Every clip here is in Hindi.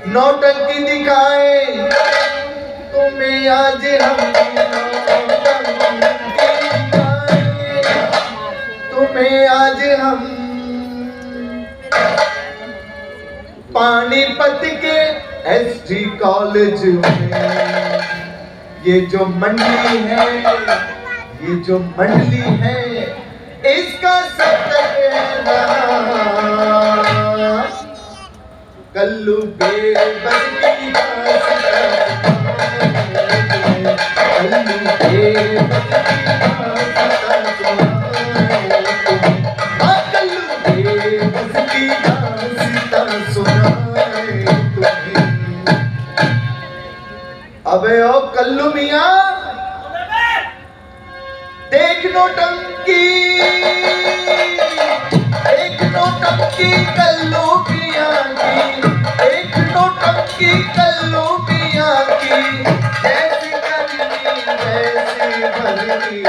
नौटंकी दिखाए तुम्हें आज हम, तुम्हें आज हम पानीपत के एसटी कॉलेज में। ये जो मंडली है, ये जो मंडली है, इसका सबका कल्लू बेबस की दास्तां, कल्लू बेबस की दास्तां सुनाए तुम्हें। अबे ओ कल्लू मियां, देख नौटंकी, देख नौटंकी कल्लू मियां की, देख नौटंकी कल्लू मियां की, जैसी करनी वैसी भरनी।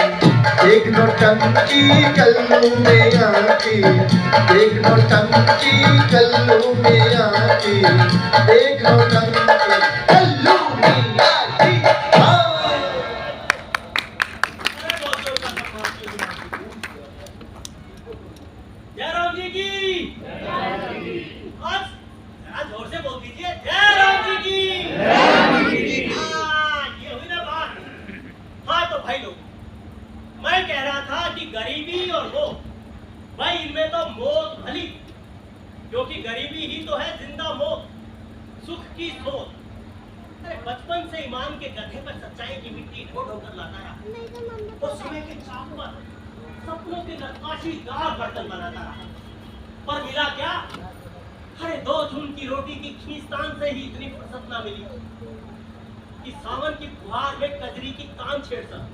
देख नौटंकी कल्लू मियां की, देख नौटंकी कल्लू मियां की, देख नौटंकी कल्लू मियां की। जोर से बोल दीजिए, जय राम जी की। ये हुई ना बात। हाँ तो भाई लोग, मैं कह रहा था कि गरीबी और मौत, भाई इनमें तो मौत भली, क्योंकि गरीबी ही तो है जिंदा मौत, सुख की सोच। अरे बचपन से ईमान के गड्ढे पर सच्चाई की मिट्टी ढो-ढो कर लाता रहा, और समय के चाक पर सपनों के नक्काशीदार बर्तन बनाता रहा, पर मिला क्या? अरे 2 जून की रोटी की खींचतान से ही इतनी फुर्सत ना मिली कि सावन की फुहार में कजरी की तान छेड़ सक।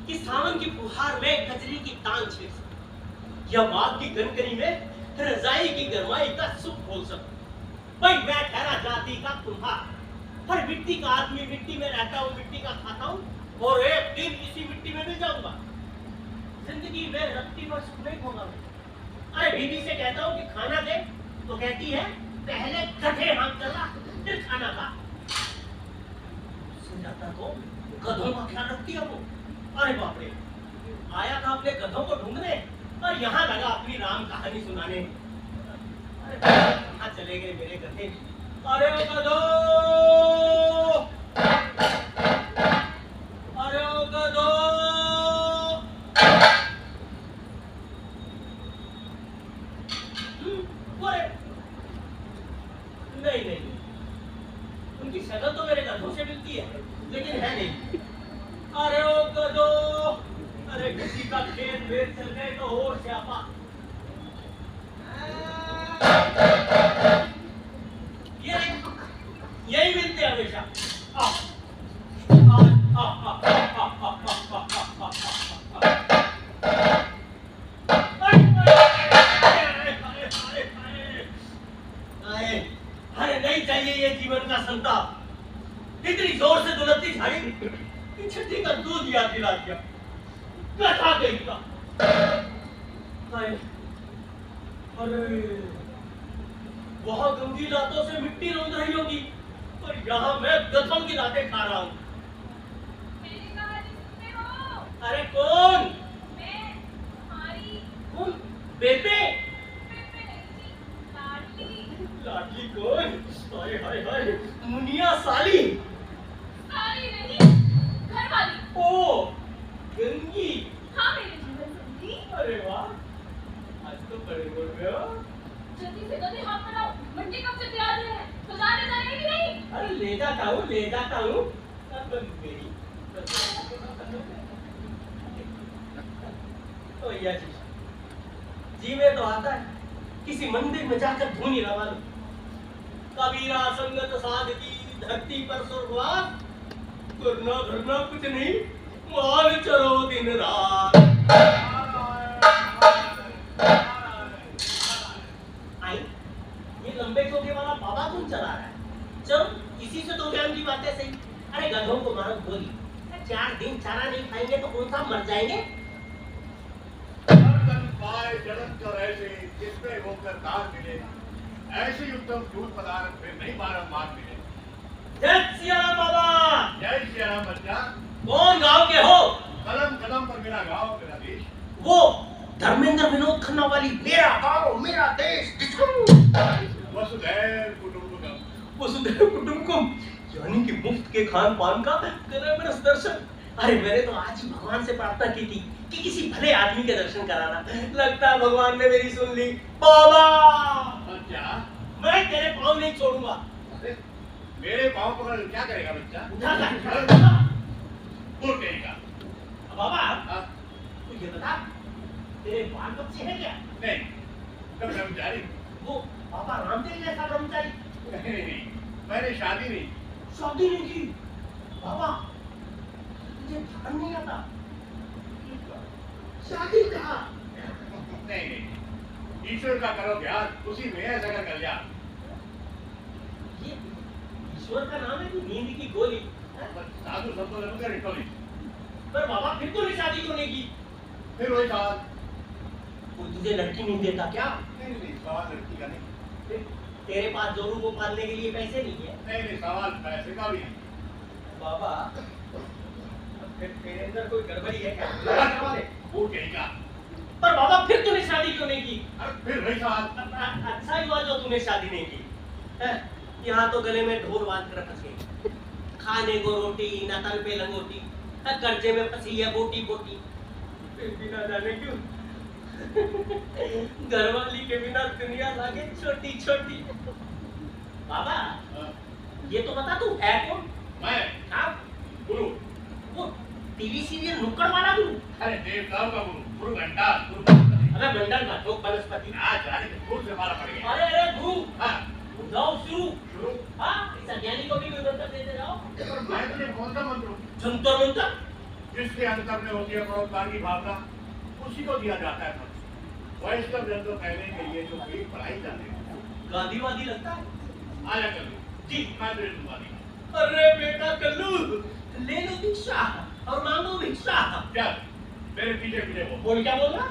कि सावन की फुहार में कजरी की तान छेड़ सक, या माँ की गनकरी में रजाई की गरमाई का सुख बोल सक। भाई मैं ठहरा जाति का कुम्हार, हर मिट्टी का आदमी, मिट्टी में रहता हूँ, मिट्टी का खाता हूँ, और एक दिन इसी मिट्टी में मिल जाऊंगा। जिंदगी में रत्ती भर सुख नहीं होगा। अरे बीवी से कहता हूँ कि खाना दे, तो कहती है पहले गधे हाथ चला फिर खाना खा। सुन जाता तो गधों का ख्याल रखती है वो। अरे बाप रे, आया था अपने गधों को ढूंढने और यहाँ लगा अपनी राम कहानी सुनाने। अरे कहाँ चले गए मेरे गधे? अरे गधो, अरे गधो, नहीं नहीं, उनकी शक्ल तो मेरे गधों से मिलती है, लेकिन है नहीं। अरे ओ गधो, अरे किसी का खेत वेत चल गए तो और स्यापा। यही मिलते हमेशा। अरे नहीं चाहिए ये जीवन का संताप। इतनी जोर से दुलती झाड़ी कि छठी का दूध याद दिला दिया। कथा गई का। अरे वहां गंदी रातों से मिट्टी रोंद रही होगी, और यहाँ मैं गधों की रातें खा रहा हूँ। अरे कौन? मैं, तुम्हारी। कौन? बेबे? लाडली। लाडली कौन? हाय हाय हाय, मुनिया साली। साली नहीं, घरवाली। ओ, गंगी। हाँ मेरे जीवन संगी। अरे वाह, आज तो बड़े बोल रहे हो। जल्दी से गधे हाथ बनाओ, मंडी कब से तैयार है, तो जाने जाएंगे कि नहीं? अरे ले ले जाता हूँ। अब मेरी तो यह जी में तो आता है किसी मंदिर में जाकर धुनी रवा लो। कबीरा संगत साध की धरती पर स्वर्गवास, करना धरना कुछ नहीं, मान चलो दिन रात। आई ये लंबे चौके वाला बाबा कौन चला रहा है? चलो इसी से तो ज्ञान की बातें सही। अरे गधों को मारो गोली, 4 दिन चारा नहीं खाएंगे तो कौन सा मर जाएंगे। जन्म कर ऐसे जिसमें होकर दान मिले, ऐसे उत्तम दूध पदार्थ फिर नहीं बारंबार मिले। जय सिया राम बाबा। जय श्री राम बच्चा। कौन गांव के हो? कदम कदम पर मेरा गांव मेरा देश। वो धर्मेंद्र विनोद खन्ना वाली मेरा गांव मेरा देश। वसुधैव कुटुंबकम। वसुधैव कुटुंबकम यानी कि मुफ्त के खान पान का करे मेरा दर्शन। अरे मैंने तो आज ही भगवान से प्रार्थना की थी कि किसी भले आदमी के दर्शन कराना। लगता है भगवान ने मेरी सुन ली। बाबा बच्चा मैं तेरे पाँव नहीं छोड़ूंगा। मेरे पाँव पकड़ क्या करेगा बच्चा? उठा कर दूर कहेगा। बाबा हाँ? तू ये बता तेरे बाल बच्चे हैं क्या? नहीं कब ब्रह्मचारी? वो बाबा रामदेव जैसा ब्रह्मचारी? नहीं मैंने शादी नहीं। शादी नहीं की। बाबा मुझे ध्यान नहीं आता। शादी कहा? नहीं ईश्वर का करो ध्यान, उसी में है सगल कल्याण। ये ईश्वर का नाम है कि नींद की गोली? साधु संतों ने मुझे रिटोली। पर बाबा फिर तूने शादी क्यों नहीं की? फिर वही सवाल। कोई तुझे लड़की नहीं देता क्या? नहीं सवाल लड़की का नहीं। फिर तेरे पास जोरू को पालने के लिए पैसे नहीं है? नहीं सवाल पैसे का भी नहीं। बाबा फिर तेरे अंदर कोई गड़बड़ी है क्या? वो कहेगा। पर बाबा फिर तूने शादी क्यों नहीं की? अरे फिर वही सवाल। अच्छा ही हुआ जो तूने शादी नहीं की। यहाँ तो गले में ढोल बांध कर फंस गई। खाने को रोटी ना तन पे लंगोटी, कर्जे में फंसी है बोटी बोटी। फिर भी ना जाने क्यों घरवाली के बिना दुनिया लागे छोटी छोटी। बाबा ये तो बता तू है कौन? मैं हाँ गुरु। वो टीवी सीरियल नुक्कड़ वाला गुरु? अरे देवताओं का गुरु, गुरु घंटा, गुरु बनस्पति। अबे बंडल का ठोक बनस्पति। आज जाने के फूल से मारा पड़ गया। अरे गुरु हाँ जाओ शुरू। शुरू। हाँ इस अज्ञानी को भी कोई मंत्र देते जाओ। पर मैं तुझे कौन सा मंत्र हूँ? जंतर मंतर जिसके अंतर में होती है परोपकार की भावना, उसी को दिया जाता है मंत्र। वैष्णव जन तो कहने के लिए जो भी पढ़ाई जाते हैं। गांधीवादी लगता है। आया कल्लू जी, मैं तुझे दूंगा नहीं। अरे बेटा कल्लू ले लो दीक्षा और मांगो भिक्षा। चल मेरे पीछे पीछे वो बोल क्या बोल रहा?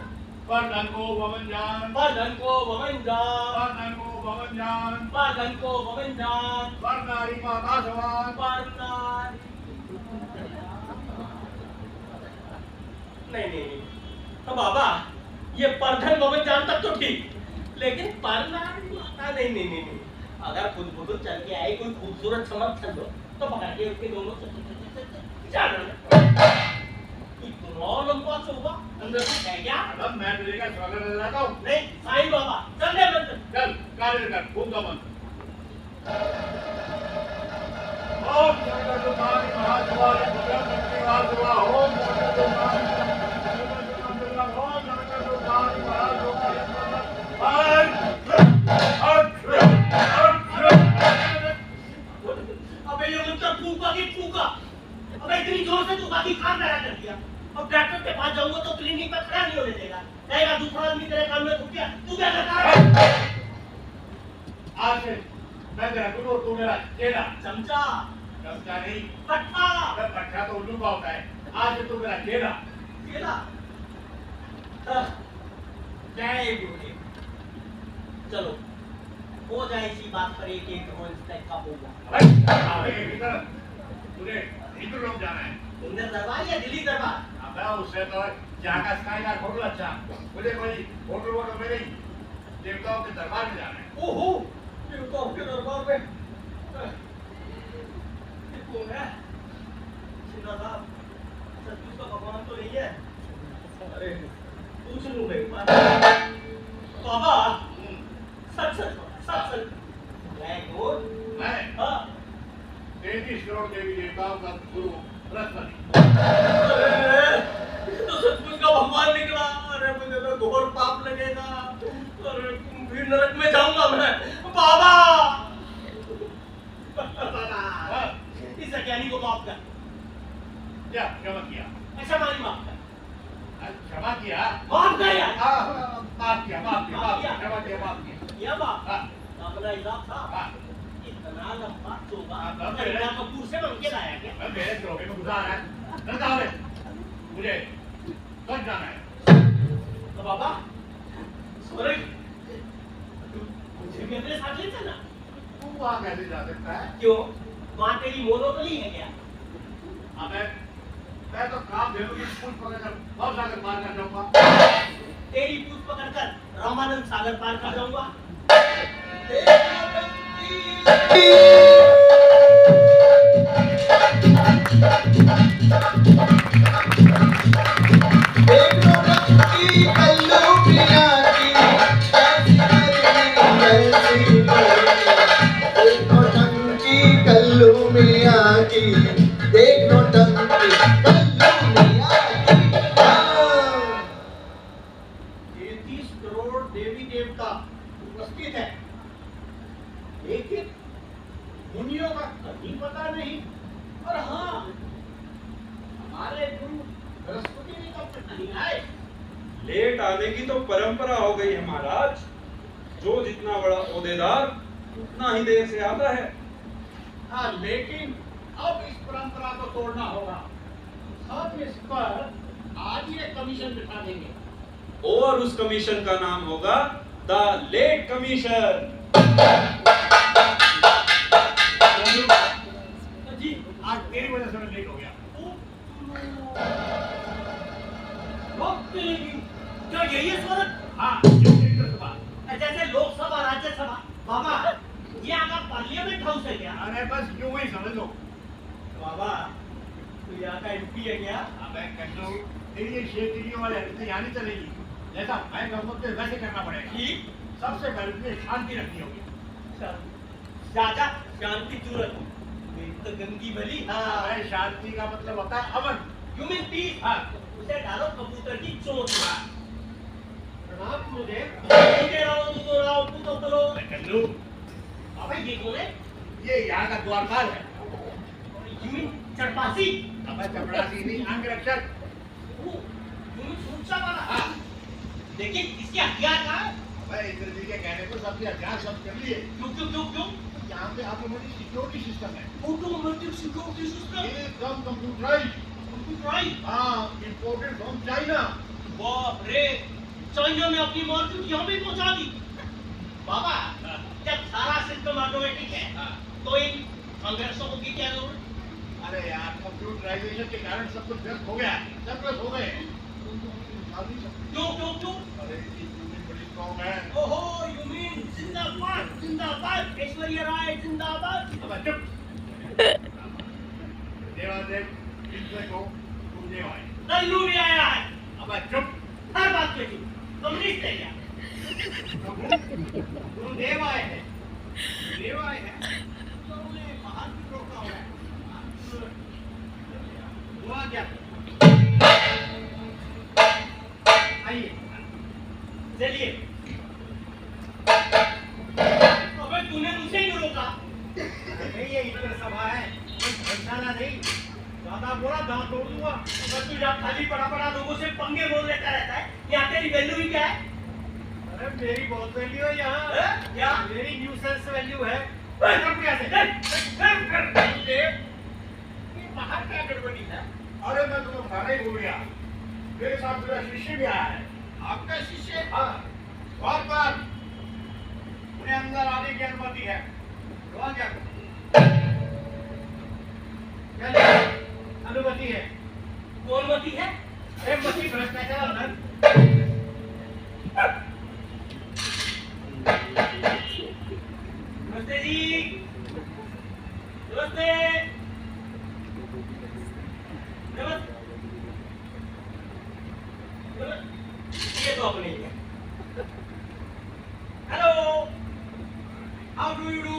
वर्धन को वमन जान, वर्धन को वमन जान, वर्धन को वमन जान, वर्धन को वमन जान, वर्णारी माता सवान। वर्णारी। नहीं तो बाबा ये परधन वमन जान तक तो ठीक, लेकिन परनारी माता नहीं। अगर खुद बुजुर्ग चल के आए कोई खूबसूरत समर्थन दो तो पकड़ के उसके दोनों लंबा चौबा अंदर से है क्या? अब मैं तुझे का स्वागत करता हूँ। नहीं साईं बाबा चल दे मंत्र। चल कार्य कर, खूब का मंत्र। ओम सर्वदुखानि महासवाय भगवान भक्तिवासुवा ओम सर्वदुखानि अबे ये मंत्र फूका की फूका। अबे इतनी जोर से तू बाकी काम करा कर दिया। अब डॉक्टर के पास जाऊंगा तो क्लिनिक पे खड़ा नहीं होने देगा। कहेगा दूसरा आदमी तेरे काम में घुस गया, तू क्या करता है? आज से मैं तेरा गुरु और तू मेरा चेला। चमचा चमचा नहीं, पट्टा मैं पट्टा तो उल्लू का होता है। आज से तू मेरा चेला। केला। जय गुरुदेव। चलो हो जाए इसी बात पर एक रोज तक का होगा। तुझे हिंदू लोग जाना है। इंद्र दरबार या दिल्ली दरबार? अब उससे तो यहाँ का स्काई का होटल अच्छा, मुझे कोई होटल वोटल में नहीं, देवताओं के दरबार में जाना है। ओहो देवताओं के दरबार में ये कौन है? सिन्हा साहब सचमुच का भगवान तो नहीं है? अरे पूछ लूं मैं बाबा सच मैं कौन? मैं हाँ 33 करोड़ देवी देवताओं का गुरु बृहस्पति। तो सचमुच का भगवान निकला। अरे मुझे तो घोर पाप लगेगा। अरे फिर नरक में जाऊंगा मैं। बाबा बाबा इस अज्ञानी को माफ कर। क्या क्षमा किया? ऐसा मानी माफ कर। क्षमा किया? माफ कर यार। माफ किया, माफ किया, माफ किया, क्षमा किया, माफ किया। ये बात हाँ। अपना हिसाब था। हाँ। इतना लंबा चौबा हाँ, करीना कपूर से मांग के लाया क्या? अब मेरे चौके में घुसा रहा है। न जाओ रे। मुझे कब जाना है? तो बाबा स्वर्ग मुझे भी अपने साथ ले चलना। तू वहाँ कैसे जा सकता है? क्यों? वहाँ तेरी मोनोपोली है क्या? मैं तो काम दे दूँगी, पूछ पकड़कर बहुत सागर पार कर जाऊँगा। तेरी पूछ पकड़कर रामानंद सागर पार कर जाऊंगा। कल्लू मियां की देख नौटंकी कल्लू मियां की 33 करोड़ देवी देवता उपस्थित है, लेकिन मुनियों का कहीं पता नहीं। और हाँ, हमारे गुरु बृहस्पति जी कब तक नहीं आए? लेट आने की तो परंपरा हो गई है महाराज। जो जितना बड़ा ओहदेदार उतना ही देर से आता है। हाँ, लेकिन अब इस परंपरा को तोड़ना होगा। हम इस पर आज ही एक कमीशन बिठा देंगे। और उस कमीशन का नाम होगा द लेट कमीशन। जी आज तेरी वजह से मैं लेट हो गया। वक्त मिलेगी। क्या यही है स्वर्ग? हाँ, ये मेरी तरफ से बात। जैसे लोकसभा राज्यसभा। बाबा ये आपका पार्लियामेंट हाउस है क्या? अरे बस यूं ही समझ लो। बाबा तू यहाँ का एमपी है क्या? अब मैं कहता हूँ, तेरी ये शेरगिरियों वाली हरकतें यहाँ नहीं चलेगी। जैसा मैं कहूँगा तो वैसे करना पड़ेगा। ठीक। सबसे पहले तुम्हें शांति रखनी होगी। चाचा शांति क्यों रखूं? मेरी तो गंदी भली। हाँ अरे शांति का मतलब होता है अमन। You mean piece? हाँ। उसे डालो कबूतर की चोट। प्रणाम मुझे। दे रहा हूँ तो रहा हूँ तो करो। कल्लू, बाबा ये कौन है? ये यहाँ का द्वारपाल है। यू मीन चरपासी? अब चपरासी नहीं, अंगरक्षक। यू मीन सुरक्षा वाला? हाँ। लेकिन इसके हथियार कहाँ है? मैं इंद्र जी के कहने पर सबसे हथियार सब कर लिए। क्यों क्यों क्यों क्यों? यहाँ पे ऑटोमेटिक सिक्योरिटी सिस्टम है, ऑटोमेटिक सिक्योरिटी सिस्टम। एकदम कंप्यूटराइज। कंप्यूटराइज? हाँ, इम्पोर्टेड फ्रॉम चाइना। बाप रे, चाइना में अपनी मार्केट यहाँ भी पहुँचा दी। बाबा जब सारा सिस्टम ऑटोमेटिक है तो इन अंग्रेजों को की क्या जरूरत? अरे यार, कंप्यूटराइजेशन के कारण सब कुछ व्यस्त हो गया, सरप्लस हो गए। क्यों क्यों क्यों? अरे इसकी यूनिट बड़ी स्ट्रॉन्ग है। ओहो यू मीन जिंदाबाद जिंदाबाद ऐश्वर्या राय जिंदाबाद। अब चुप। देवादेव इंद्र को गुरुदेव आए। कल्लू भी आया है। अब चुप। हर बात पे चुप। कम्युनिस्ट है क्या? गुरुदेव आए हैं, देव आए हैं, तो उन्हें बाहर भी रोका हुआ है। हुआ क्या? आइए, चलिए। अबे तूने मुझे क्यों रोका? अरे ये इधर सभा है, कोई फैसला नहीं। ज्यादा बोला दांत तोड़ दूंगा। बस तू जब खाली पड़ा पड़ा लोगों से पंगे बोल लेता रहता है। यहाँ तेरी वैल्यू ही क्या है? अरे मेरी बहुत वैल्यू है यहाँ। क्या? मेरी न्यूसेंस वैल्यू है। बाहर क्या गड़बड़ी है? अरे मैं तुम्हें बताना ही भूल गया, मेरे साथ मेरा शिष्य भी आया है। आपका शिष्य? हाँ, बार बार उन्हें अंदर आने की अनुमति है। वहाँ क्या करो? क्या लिखा? अनुमति है। कौन मती है? अरे मती भ्रष्टाचार अंदर। नमस्ते जी। नमस्ते। ये तो अपने ही है। Hello, how do you do?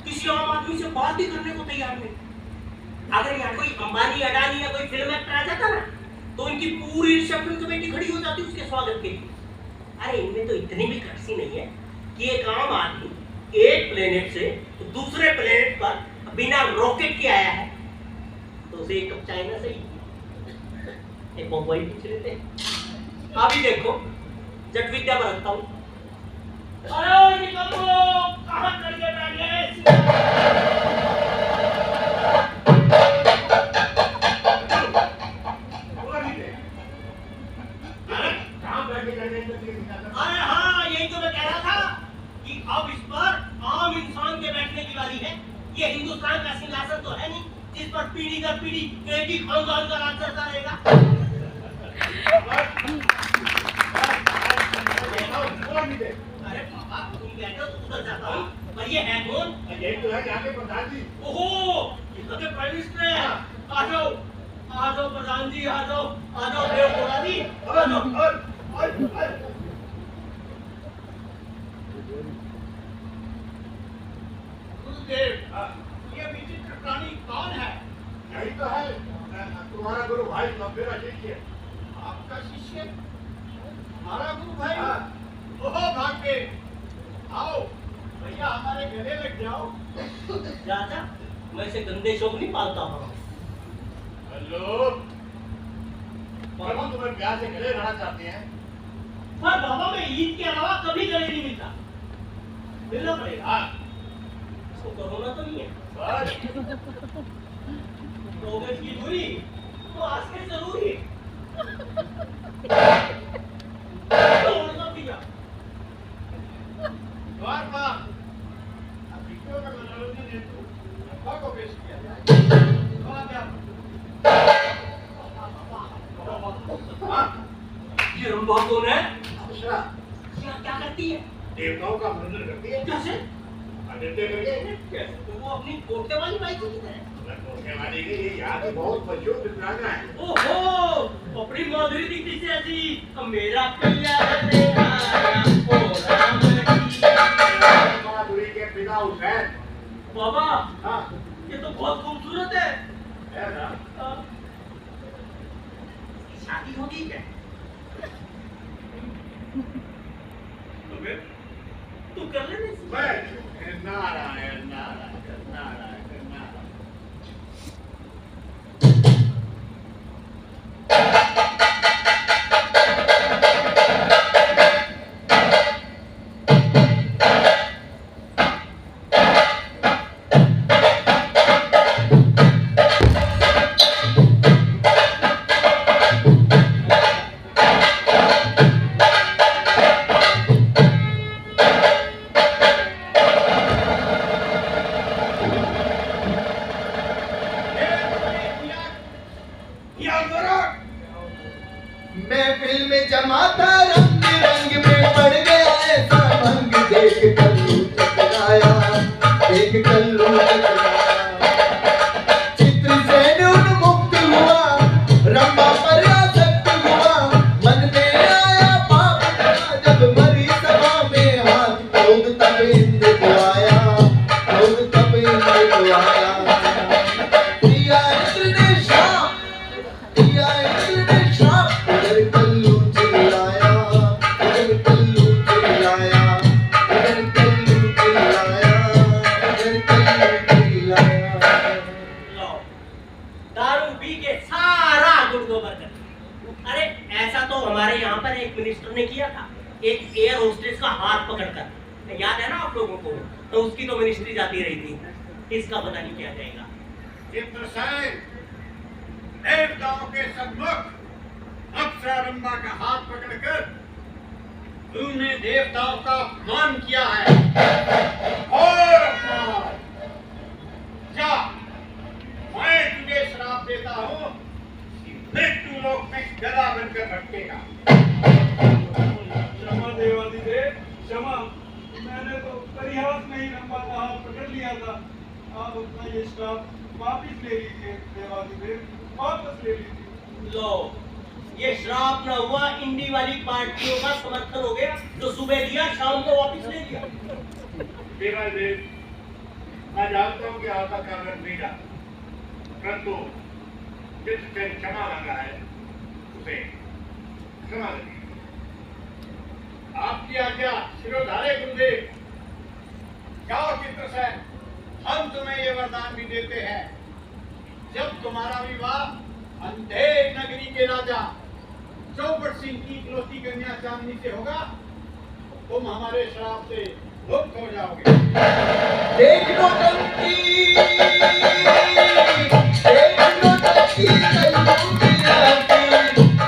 किसी आम आदमी से बात ही करने को तैयार नहीं। अगर यहाँ कोई अंबानी अडानी या कोई फिल्म एक्टर आ जाता ना तो इनकी पूरी रिसेप्शन कमेटी खड़ी हो जाती उसके स्वागत के लिए। अरे इनमें तो इतनी भी कर्सी नहीं है कि एक आम आदमी एक प्लेनेट से दूसरे प्लेनेट पर बिना रॉकेट के आया है तो उसे एक कप चाय ना सही एक मोबाइल पूछ लेते हैं। अभी देखो जट विद्या बरतता हूँ। अरे निकलो कहाँ करके बैठ गए? अरे हाँ यही तो मैं कह रहा था कि अब इस पर आम इंसान के बैठने की बारी है। ये हिंदुस्तान का सिंहासन तो है नहीं जिस पर पीढ़ी दर पीढ़ी एक ही खानदान का राज चलता रहेगा। अरे पापा तुम कहते हो तो उधर जाता हूँ पर ये है कौन? ओहो ये तो प्राइम मिनिस्टर है। आ जाओ प्रधान जी आ जाओ देवगौड़ा जी आ जाओ। गुरुदेव, ये विचित्र प्राणी कौन है? यही तो है तुम्हारा गुरु भाई मेरा शिष्य। आपका शिष्य? हमारा गुरु भाई? ओहो भाग्य, आओ भैया हमारे गले लग जाओ। राजा मैं से गंदे शौक नहीं पालता हूँ। हेलो, प्रभु तुम्हें प्यार से गले लगाना चाहते हैं। पर बाबा मैं ईद के अलावा कभी गले नहीं मिलता। मिलना पड़ेगा। इसको कोरोना तो नहीं है। बस 2 गज की दूरी तो आज के जरूरी। द्वार पर अभिज्ञों का मनोरंजन हेतु अब्बा को पेश किया जाए। ये रंभा कौन है? अप्सरा क्या करती है? देवताओं का मनोरंजन करती है। कैसे? नृत्य करके कैसे? तो वो अपनी कोटे वाली बाई की तरह। कोटे वाली की ये यहाँ की बहुत मशहूर विद्वाना है। ओहो अपनी माधुरी दीक्षित से ऐसी मेरा प्यार तेरा ओ राम जी। माधुरी के पिता हुसैन। बाबा हाँ ये तो बहुत खूबसूरत है। है ना? शादी होगी क्या? तो फिर तू कर ले नहीं? मैं नारायण नारायण नारायण नारायण। महफिल में जमा था रंग रंग में पड़ गया ऐसा भंग देख कल्लू टकराया देख कल्लू टकराया चित्र से उन्मुक्त हुआ रंबा पर आसक्त हुआ मन में आया पाप का जब मरी सभा में हाथ क्रोध तब इंद्र को आया क्रोध तब इंद्र को आया दिया इंद्र ने शाप दिया इंद्र ने शाप उधर कल्लू चिल्लाया उधर कल्लू चिल्लाया उधर कल्लू चिल्लाया उधर कल्लू चिल्लाया। लो दारू पी के सारा गुड़ गोबर कर दिया। अरे ऐसा तो हमारे यहाँ पर एक मिनिस्टर ने किया था एक एयर होस्टेस का हाथ पकड़कर। याद है ना आप लोगों को? तो उसकी तो मिनिस्ट्री जाती रही थी। इसका पता नहीं क्या जाएगा। चित्रसेन देवताओं के सम्मुख अप्सरा रंभा का हाथ पकड़कर तूने देवताओं का अपमान किया है और अपमान। जा मैं तुझे श्राप देता हूँ कि मृत्यु लोक में गदा बनकर भटकेगा। क्षमा देवाधिदेव क्षमा। मैंने तो परिहास में ही रंभा का हाथ पकड़ लिया था। आप अपना ये श्राप वापिस ले लीजिए देवाधिदेव, वापस ले लीजिए। लो ये श्राप न हुआ इंडी वाली पार्टियों का समर्थन हो गया जो सुबह दिया शाम को वापस ले लिया। देवाधिदेव मैं जानता हूँ कि आपका कारण नहीं जाता, परंतु जिससे क्षमा मांगा है उसे क्षमा करिए। आपकी आज्ञा शिरोधार्य गुरुदेव। जाओ चित्रसेन, हम तुम्हें ये वरदान भी देते हैं, जब तुम्हारा विवाह अंधेर नगरी के राजा चौपट सिंह की इकलौती कन्या चांदनी से होगा, तुम हमारे श्राप से मुक्त हो जाओगे। देख लो टंकी, देख लो टंकी कल्लू मिया की,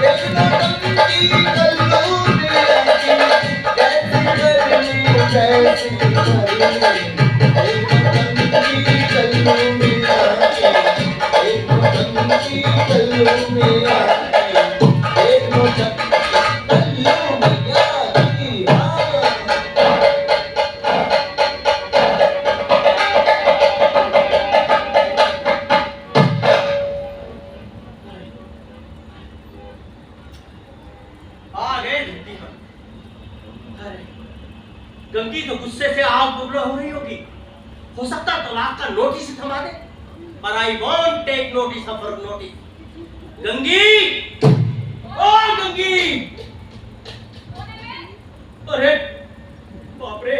देख लो टंकी कल्लू मिया की, कैसी गर्मी कैसी गर्मी, देख लो टंकी कल्लू मिया की, देख लो टंकी कल्लू मिया की, देख लो टंकी कल्लू मिया की। आ गए धरती पर। अरे, गंगी तो गुस्से से आग बबूला हो रही होगी। हो सकता है तलाक का नोटिस ही थमा दे। पर I want take notice of her notice. Gangi, ओ गंगी! कौन है? अरे बाप रे,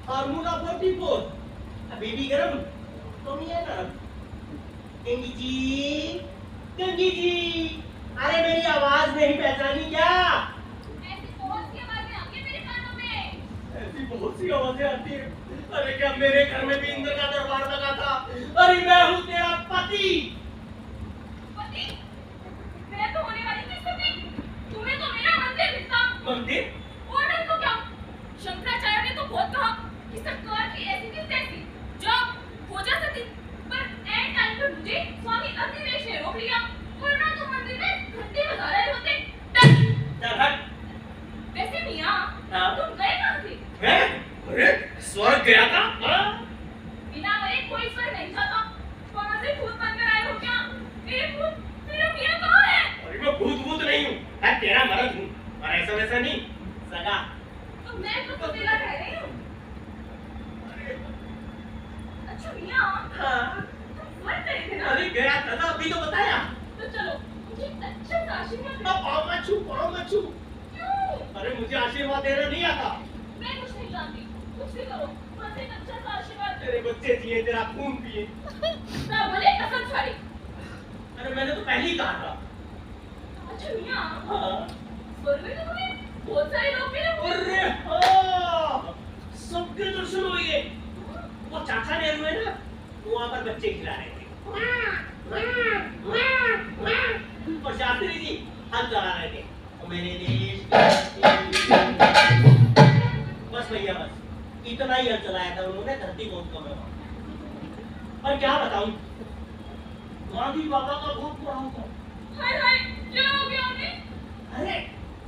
फार्मूला 44 अभी भी गर्म तो नहीं है ना? गंगी जी, गंगी जी, अरे मेरी आवाज नहीं पहचानी क्या? ऐसी बहुत सी आवाजें आती हैं मेरे कानों में। ऐसी बहुत सी आवाजें आती है। अरे क्या मेरे घर में भी इंद्र का दरबार लगा था? अरे मैं हूँ तेरा पति। पति? मैं तो होने वाली थी पति। तुम्हें तो मेरा मंदिर दिखता। मंदिर? और नहीं तो क्या? शंकराचार्य ने तो बहुत कहा कि सरकार की ऐसी थी तैसी जो हो जा सकती, पर एट टाइम पे मुझे स्वामी अग्निवेश ने रोक लिया, वरना तो मंदिर में घंटी बजा रहे होते। चल हट। वैसे मियां, हाँ? तुम गए कहाँ थे? मैं? अरे स्वर्ग गया था। हाँ? बिना मरे कोई स्वर्ग नहीं जाता। वहाँ से भूत बनकर आए हो क्या? मेरे भूत, मेरा मियां कहाँ है? अरे मैं भूत नहीं हूँ, मैं तेरा मर्द हूँ। और ऐसा वैसा नहीं, सगा। तो मैं तो सतीला कह रही हूँ। अच्छा मियां, हाँ? तुम स्वर्ग गए थे ना? अरे गया था ना, अभी तो बताया। तो चलो, मुझे एक अच्छा सा आशीर्वाद दो। पाँव मत छू। क्यों? अरे मुझे आशीर्वाद देना नहीं आता। मैं कुछ नहीं जानती, कुछ भी करो, बस एक अच्छा सा आशीर्वाद तेरे बच्चे जिए, तेरा खून पिए। ना बोले कसम छाड़ी। अरे मैंने तो पहले ही कहा था। अच्छा मियां, हाँ? स्वर्ग में तो तुम्हें बहुत सारे लोग मिले होंगे। अरे हाँ, सबके दर्शन हो गए। वो चाचा ने हुए ना, वहाँ पर बच्चे खिला रहे थे। और शास्त्री जी हल चला रहे थे। और मेरे देश बस भैया बस इतना ही हल चलाया था उन्होंने, धरती बहुत कम है वहाँ। पर क्या बताऊं, गांधी बाबा का बहुत बुरा होता। हाय हाय, क्या हो गया उन्हें? अरे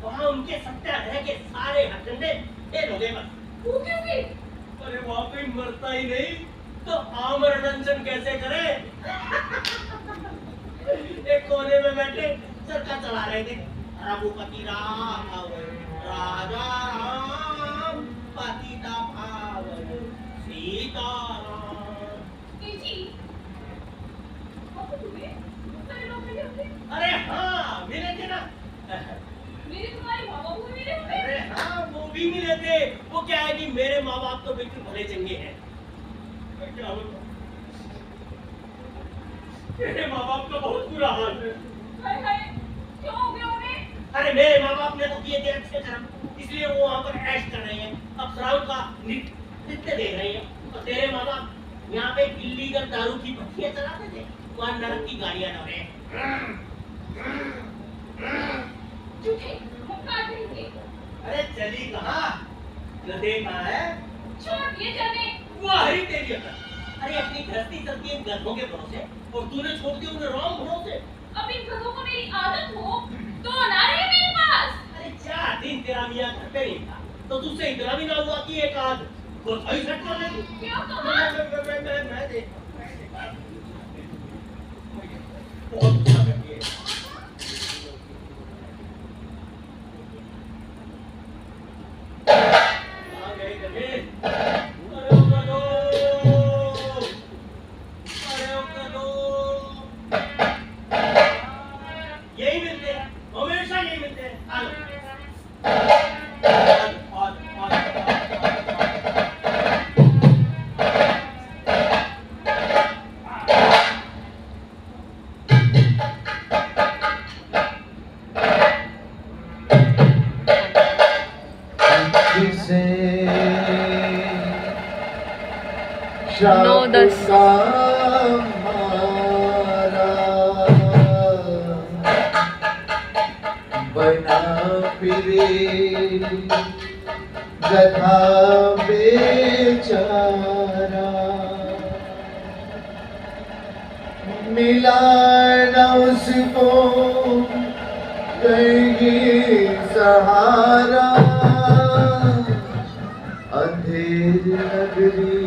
वहाँ उनके सत्याग्रह के सारे हथकंडे फेल हो गए बस। वो कैसे? अरे वहाँ कोई मरता ही नहीं तो आमरण अनशन कैसे करे? एक कोने में बैठे चरखा चला रहे थे। रघुपति राम राजा राम पतिता पावन सीताराम। जी, अब तुम्हें बहुत सारे लोग मिले होंगे। अरे हाँ मिले थे ना। मेरे तुम्हारे माँ बाप को मिले होंगे। अरे हाँ वो भी मिले थे। वो क्या है कि मेरे माँ बाप तो बिल्कुल भले चंगे हैं। क्या बताऊं? मेरे माँ बाप का बहुत बुरा हाल है। हाय हाय, क्यों हो गया उन्हें? अरे मेरे माँ बाप ने तो किए थे अच्छे कर्म, इसलिए वो वहाँ पर ऐश कर रहे हैं, अप्सराओं का नृत्य देख रहे हैं। और तेरे माँ बाप यहाँ पे इल्लीगल दारू की भट्टियाँ चलाते थे, वहाँ नरक की गाड़ियाँ दौड़े। झूठे, हम काट देंगे। अरे चली कहाँ? गधे कहाँ है? छोड़ दिए जाने। वाह ही तेरी अकल। अरे अपनी गृहस्थी चलती है गधों के भरोसे और तूने छोड़ दिया उन्हें राम भरोसे। अब इन गधों को मेरी आदत हो तो ना रहे मेरे पास। अरे 4 दिन तेरा मियाँ घर पे नहीं था तो तुझसे इतना भी ना हुआ कि एक आध गोथाई सेट कर ले तू। क्यों कहा? मैं देख बहुत गुस्सा करती है। आ गए गधे। अरे गधो। 9:10 बना फिरे गधा बेचारा, मिला न उसको कहीं सहारा, अंधेर नगरी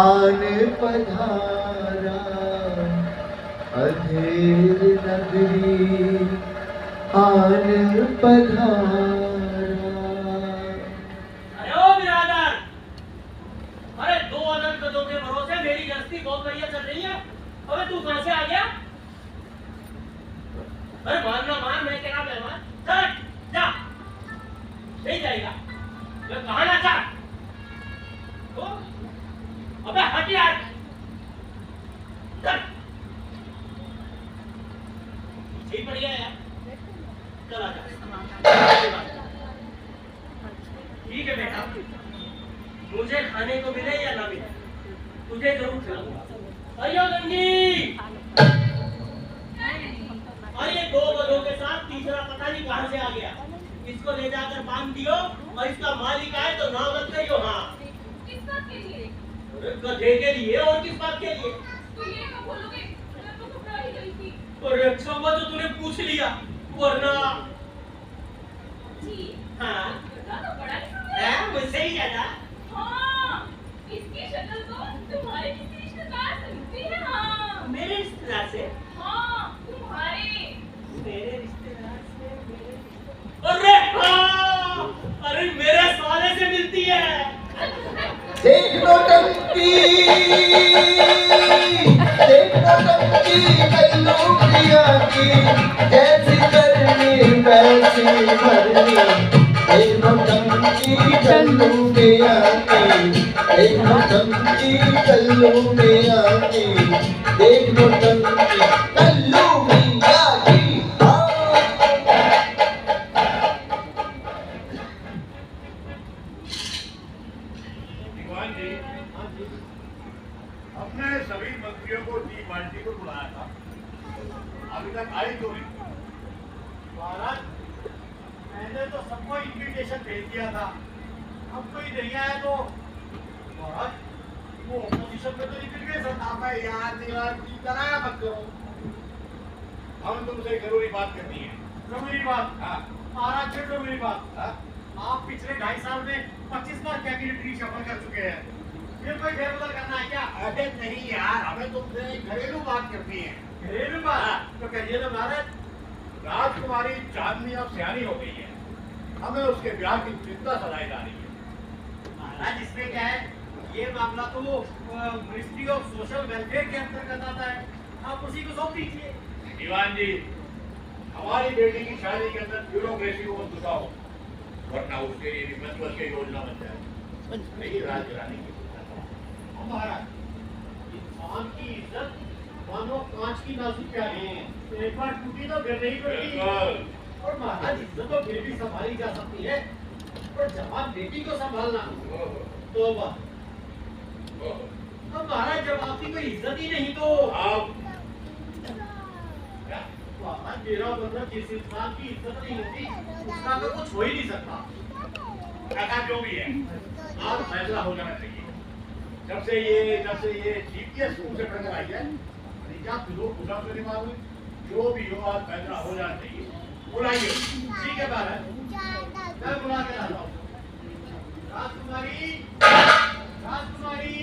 आन पधारा, अंधेर नगरी आन पधारा। अरे ओ बिरादर, अरे 2 अदद गधों के भरोसे मेरी गृहस्थी बहुत बढ़िया चल रही है। अबे तू कहां से आ गया? अरे मानना मान, मैं तेरा मेहमान। चल जा, नहीं जाएगा। मैं कहां ना जा। तो अबे हट यार, चल। पीछे ही पड़ गया यार। चल आजा। ठीक है बेटा, मुझे खाने को मिले या ना मिले, तुझे जरूर खिलाऊंगा। अयो गंगी, और ये 2 गधों के साथ तीसरा पता नहीं कहां से आ गया। इसको ले जाकर बांध दियो, और इसका मालिक आए तो नाम मत करियो। हाँ, किस बात के लिए? अरे गधे के लिए, और किस बात के लिए? तो ये कब बोलोगे? मैं तो घबरा ही गई थी। और अच्छा हुआ जो तूने पूछ लिया, वरना जी हाँ गधा तो बड़ा ही सुंदर है, है। मुझसे ही ज्यादा। हाँ, इसकी शक्ल तो तुम्हारे किसी रिश्तेदार से मिलती है। हाँ मेरे रिश्तेदार से? हाँ, तुम्हारे। मेरे रिश्तेदार से? अरे हाँ, अरे मेरे साले से मिलती है। देख नौटंकी, देख नौटंकी कल्लू प्रिया की, जैसी करनी वैसी भरनी। देख नौटंकी कल्लू प्रिया की, देख नौटंकी कल्लू प्रिया की, देख नौटंकी कल्लू प्रिया की। दीवान जी, हमने सभी मंत्रियों को टी पार्टी को बुलाया था, अभी तक आए क्यों नहीं? महाराज, मैंने तो सबको इनविटेशन भेज दिया था, अब कोई नहीं आया तो महाराज वो ऑपोजिशन में तो निकल गए सब। मैं यार दीवान जी कराया मत करो, हम तुमसे जरूरी बात करनी है। जरूरी बात? हाँ। महाराज से जरूरी बात। हाँ? आप पिछले 2.5 साल में 25 बार कैबिनेट रिशफल कर चुके हैं, फिर कोई फेरबदल करना है क्या? अरे नहीं यार, हमें तुमसे घरेलू बात करनी है। घरेलू बात तो कहिए ना महाराज। राजकुमारी चांदनी अब सियानी हो गई है, हमें उसके ब्याह की चिंता सताई जा रही है। महाराज इसमें क्या है, ये मामला तो मिनिस्ट्री ऑफ सोशल वेलफेयर के अंतर्गत आता है, आप उसी को सौंप दीजिए। दीवान जी, हमारी बेटी की शादी के अंदर ब्यूरोक्रेसी को मत घुसाओ, वरना उसके लिए भी मतलब की योजना बन जाए। नहीं राज गिराने की महाराज, इंसान की इज्जत मानो कांच की नाजुक प्याली है, एक बार टूटी तो गिर नहीं पड़ेगी। और महाराज इज्जत तो फिर भी संभाली जा सकती है, पर जवान बेटी को संभालना तो अब महाराज जब आपकी कोई इज्जत ही नहीं तो आप महाराज मेरा मतलब जिस इंसान की इज्जत नहीं होती उसका तो कुछ हो ही नहीं सकता। ऐसा जो भी है, आज फैसला हो जाना चाहिए। जब से ये जीपीएस स्कूल से पढ़कर आई है, जो भी हो आज फैसला हो जाना चाहिए। बुलाइए। ठीक है महाराज, मैं बुला के लाता हूँ। राजकुमारी, राजकुमारी,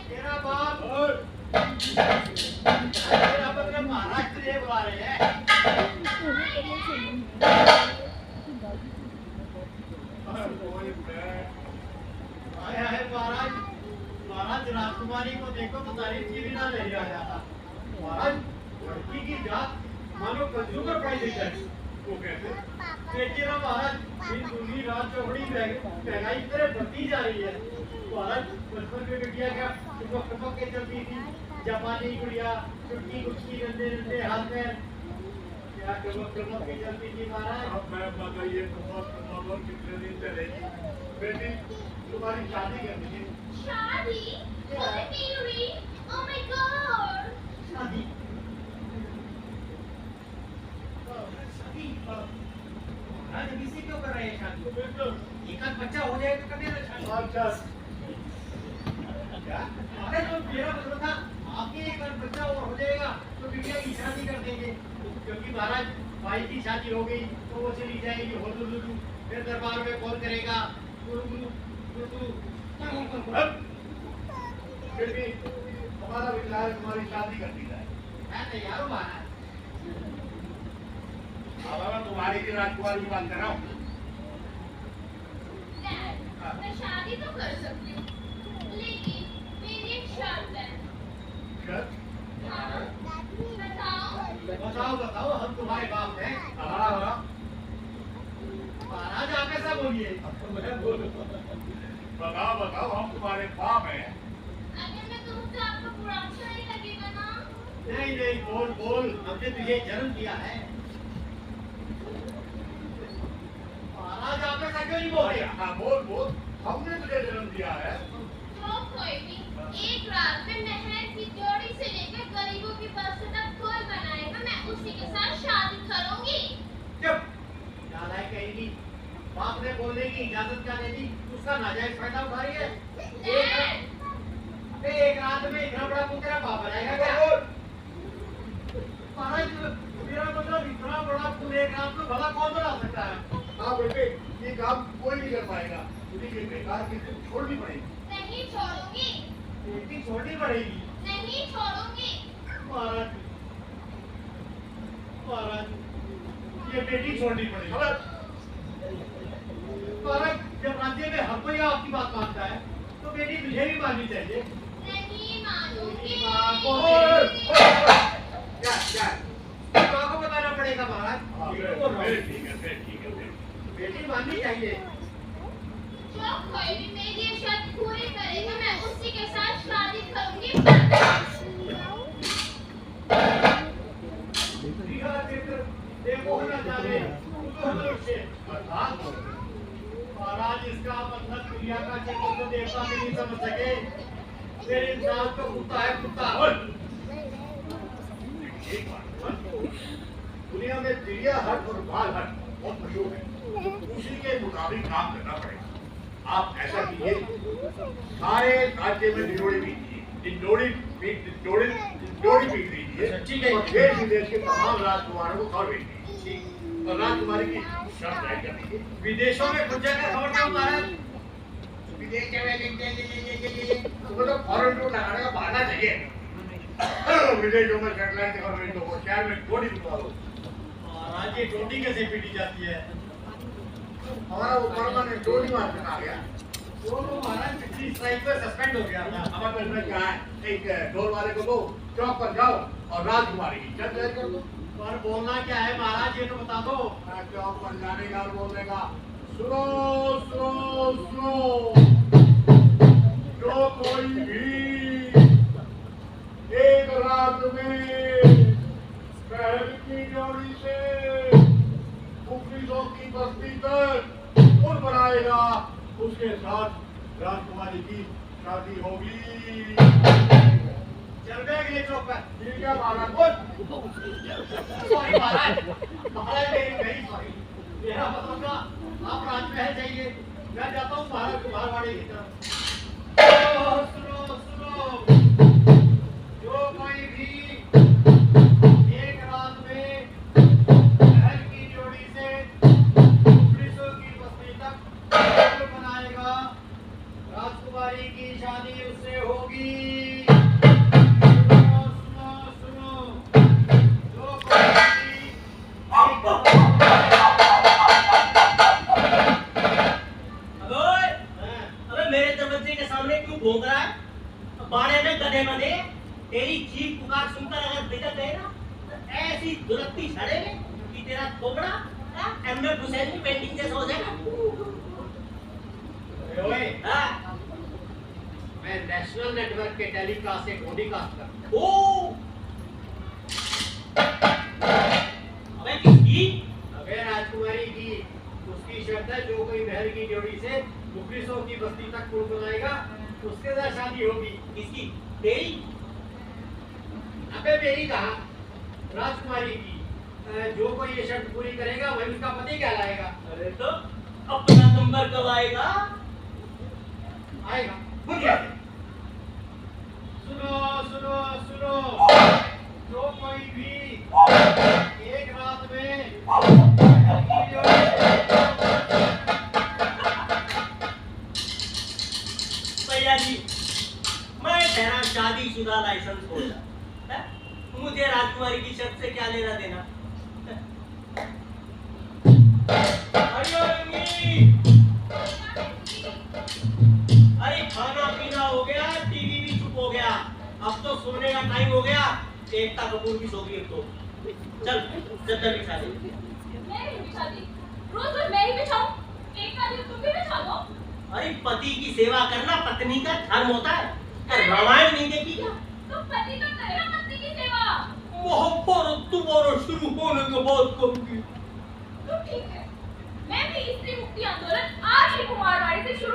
तेरा बाप मेरा मतलब महाराज तुझे बुला रहे हैं। आया है महाराज। महाराज राजकुमारी को देखो तो तारीफ की बिना नहीं रह जाता। महाराज लड़की की जात मानो कंज्यूमर प्राइस है। वो कैसे? देखिए ना महाराज, दिन दूनी रात चौकड़ी महंगाई की तरह बढ़ती जा रही है। महाराज बचपन में बिटिया क्या टपक टपक के चलती थी, जापानी गुड़िया, चुटकी गुटकी गंदे गंदे हाथ में क्या टपक टपक के चलती थी महाराज। अब मैं बताइए कितने दिन चलेगी? बेटी तुम्हारी शादी करनी है, शादी? What theory? Oh my God! शादी शादी महाराज अभी से क्यों कर रहे हैं शादी? एक आध बच्चा हो जाए तो करने ना शादी। अच्छा क्या? अरे जो मेरा मतलब था आपके एक आध बच्चा और हो जाएगा तो बिटिया की शादी कर देंगे, क्योंकि महाराज भाई की शादी हो गई तो वो चली जाएगी होलुलुलु, फिर दरबार में कॉल करेगा गुरु फिर भी हमारा विचार है तुम्हारी शादी कर दी जाए। मैं तैयार हूँ महाराज। अब मैं तुम्हारी की राजकुमारी की बात कर रहा हूँ। Dad, मैं शादी तो कर सकती हूँ, लेकिन मेरी एक शर्त है। शर्त? हाँ, बताओ। बताओ बताओ, हम तुम्हारे बाप हैं। हाँ महाराज आप ऐसा बोलिए। मैं बोलूँ बताओ बताओ, हम तुम्हारे बाप हैं। अगर मैं कहूँ तो आपको बुरा अच्छा नहीं लगेगा ना? नहीं नहीं, बोल बोल, हमने तुझे जन्म दिया है। महाराज आप ऐसा क्यों नहीं बोले? हाँ बोल बोल, हमने तुझे जन्म दिया है। तो कोई नहीं, एक रात में महल की जोड़ी से लेकर गरीबों की बस्ती तक कोई बनाएगा, मैं उसी के साथ शादी करूंगी। चुप, नालायक कहेगी। बाप ने बोलने की इजाजत क्या दे दी? उसका नाजायज फायदा उठा रही है। एक रात में इतना बड़ा पुत्र तेरा बाप बनाएगा क्या? महाराज मेरा मतलब इतना बड़ा पुत्र एक रात में भला कौन बना सकता है? हाँ बेटे, ये काम कोई नहीं कर पाएगा, तुझे बेकार की छोड़नी पड़ेगी। नहीं छोड़ूंगी, बेटी छोड़नी पड़ेगी। नहीं छोड़ूंगी। महाराज महाराज ये बेटी छोड़नी पड़ेगी। महाराज जब राज्य में हर कोई आपकी बात मानता है तो बेटी मुझे भी माननी चाहिए। नहीं मानूंगी। क्या क्या माँ को बताना पड़ेगा महाराज। ठीक है बेटी माननी चाहिए। जो कोई भी मेरी ये शर्त पूरी करेगा, मैं उसी के साथ शादी करूंगी। देखो ना जाने महाराज इसका मतलब दुनिया का चक्कर तो देवता भी नहीं समझ सके, फिर इंसान तो कुत्ता है कुत्ता। एक बात, दुनिया में चिड़िया हट और बाल हट बहुत मशहूर है, उसी के मुताबिक काम करना पड़ेगा। आप ऐसा कीजिए, सारे राज्य में डिंडोरी पीजिए, डिंडोरी पीट लीजिए, ठीक है। और देश विदेश के तमाम राजकुमारों को खबर भेज दीजिए, और राजकुमारी की शर्त जारी कर दीजिए। विदेशों में खुद जाकर खबर दो महाराज। विदेश में तो फॉरेन टूर लगाने का बहाना चाहिए। विदेशों में सेटेलाइट खबर भेज दो, शहर में थोड़ी बिठवा दो। महाराज ये टोटी कैसे पीटी जाती है? हमारा वो परमानेंट टोली मार आ गया। वो तो महाराज पिछली स्ट्राइक में सस्पेंड हो गया था। हमारे पास में क्या है, एक ढोल वाले को दो, चौक पर जाओ और राजकुमारी की शर्त जारी कर दो। पर बोलना क्या है महाराज ये तो बता दो। चौक पर जाने का और बोलने का, सुनो सुनो सुनो, जो कोई भी एक रात में शहर की जोड़ी से मुफलिसों की बस्ती तक पुल बनाएगा, उसके साथ राजकुमारी की शादी होगी। चल गए अगले चौक पर। ठीक है महाराज। सॉरी महाराज, महाराज मेरी सॉरी। मेरा मतलब था आप राजमहल जाइए, मैं जाता हूँ महाराज मारवाड़ी की तरफ। सुनो सुनो, जो कोई भी एक रात में महल की जोड़ी से पुलिसों की बस्ती तक पुल बनाएगा, राजकुमारी की शादी उससे होगी। भोंक रहा है बाड़े में गधे बंधे, तेरी चीख पुकार सुनकर अगर बिगड़ गए ना तो ऐसी दुलकती सड़ेंगे कि तेरा थोबड़ा एमएफ हुसैन की पेंटिंग जैसा हो जाएगा। ओए, हाँ, मैं नेशनल नेटवर्क के टेलीकास्ट से ब्रॉडकास्ट करता हूं। ओ, अबे किसकी? अबे राजकुमारी की। उसकी शर्त है जो कोई महल की जोड़ी से मुखलिसों की बस्ती तक पुल बनाएगा, उसके साथ शादी होगी। किसकी? तेरी? अबे मेरी कहा, राजकुमारी की। जो कोई ये शर्त पूरी करेगा वही उसका पति कहलाएगा। अरे तो अपना नंबर कब आएगा? आएगा बुढ़िया से। सुनो सुनो सुनो, जो कोई भी एक रात में भैया जी, मैं ठहरा शादीशुदा लाइसेंस होल्डर, है? मुझे राजकुमारी की शर्त से क्या लेना देना? अरे खाना पीना हो गया, टीवी भी चुप हो गया, अब तो सोने का टाइम हो गया। एकता कपूर भी सो गई अब तो। चल चद्दर बिछा दे। मैं नहीं बिछाती, रोज रोज मैं ही बिछाऊं? एक का दिन तुम भी बिछा दो। अरे पति की सेवा करना पत्नी का धर्म होता है। अरे रामायण नहीं देखी क्या? तो पति तो करेगा पत्नी की सेवा। मोहब्बत तुम्हारा शुरू होने के बाद करूंगी। तो ठीक है, मैं भी स्त्री मुक्ति आंदोलन आज ही कुमारवाड़ी से शुरू